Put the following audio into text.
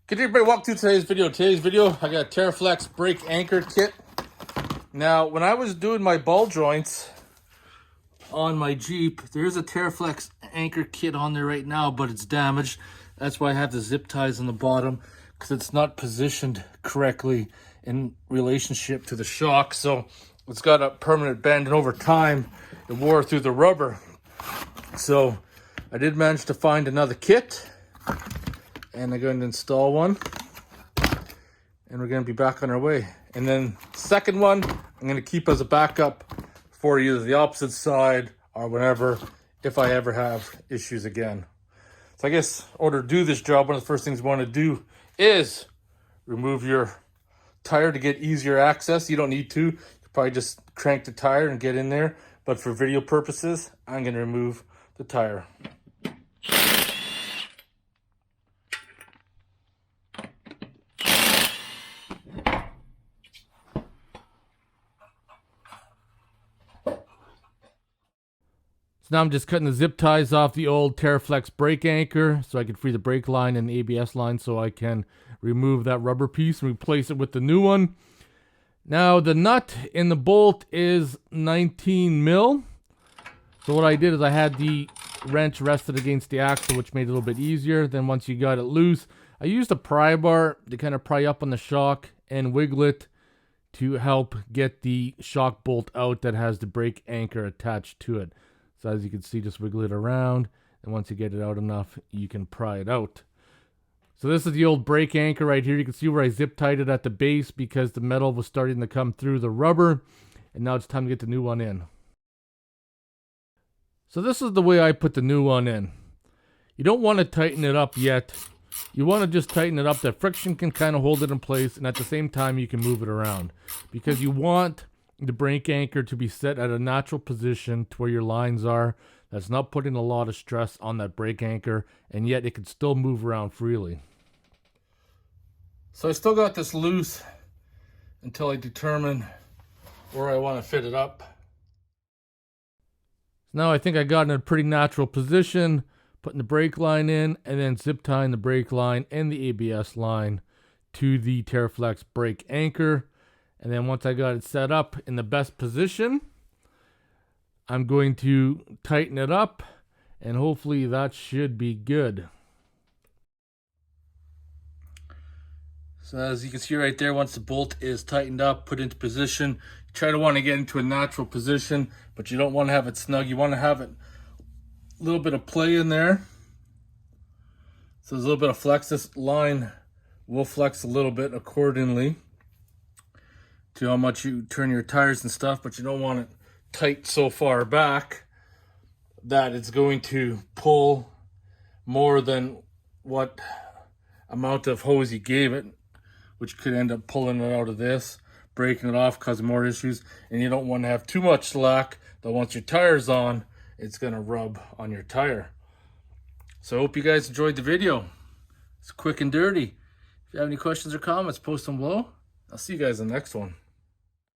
Can everybody walk through today's video? I got a Teraflex brake anchor kit. Now, when I was doing my ball joints on my Jeep, there's a Teraflex anchor kit on there right now, but it's damaged. That's why I have the zip ties on the bottom, because it's not positioned correctly in relationship to the shock. So it's got a permanent bend, and over time, it wore through the rubber. So I did manage to find another kit, and I'm going to install one, and we're going to be back on our way. And then second one, I'm going to keep as a backup for either the opposite side or whenever, if I ever have issues again. So I guess in order to do this job, one of the first things you want to do is remove your tire to get easier access. You don't need to. You can probably just crank the tire and get in there. But for video purposes, I'm going to remove the tire. Now I'm just cutting the zip ties off the old Teraflex brake anchor so I can free the brake line and the ABS line, so I can remove that rubber piece and replace it with the new one. Now the nut in the bolt is 19 mil. So what I did is I had the wrench rested against the axle, which made it a little bit easier. Then once you got it loose, I used a pry bar to kind of pry up on the shock and wiggle it to help get the shock bolt out that has the brake anchor attached to it. So as you can see, just wiggle it around, and once you get it out enough, you can pry it out. So this is the old brake anchor right here. You can see where I zip tied it at the base because the metal was starting to come through the rubber, and now it's time to get the new one in. So this is the way I put the new one in. You don't want to tighten it up yet. You want to just tighten it up that friction can kind of hold it in place, and at the same time you can move it around, because you want the brake anchor to be set at a natural position to where your lines are. That's not putting a lot of stress on that brake anchor, and yet it can still move around freely. So I still got this loose until I determine where I want to fit it up. Now I think I got in a pretty natural position, putting the brake line in and then zip tying the brake line and the ABS line to the Teraflex brake anchor. And then once I got it set up in the best position, I'm going to tighten it up, and hopefully that should be good. So as you can see right there, once the bolt is tightened up, put into position, you try to want to get into a natural position, but you don't want to have it snug. You want to have it a little bit of play in there. So there's a little bit of flex. This line will flex a little bit accordingly to how much you turn your tires and stuff, but you don't want it tight so far back that it's going to pull more than what amount of hose you gave it, which could end up pulling it out of this, breaking it off, causing more issues. And you don't want to have too much slack that once your tire's on, it's going to rub on your tire. So I hope you guys enjoyed the video. It's quick and dirty. If you have any questions or comments, post them below. I'll see you guys in the next one.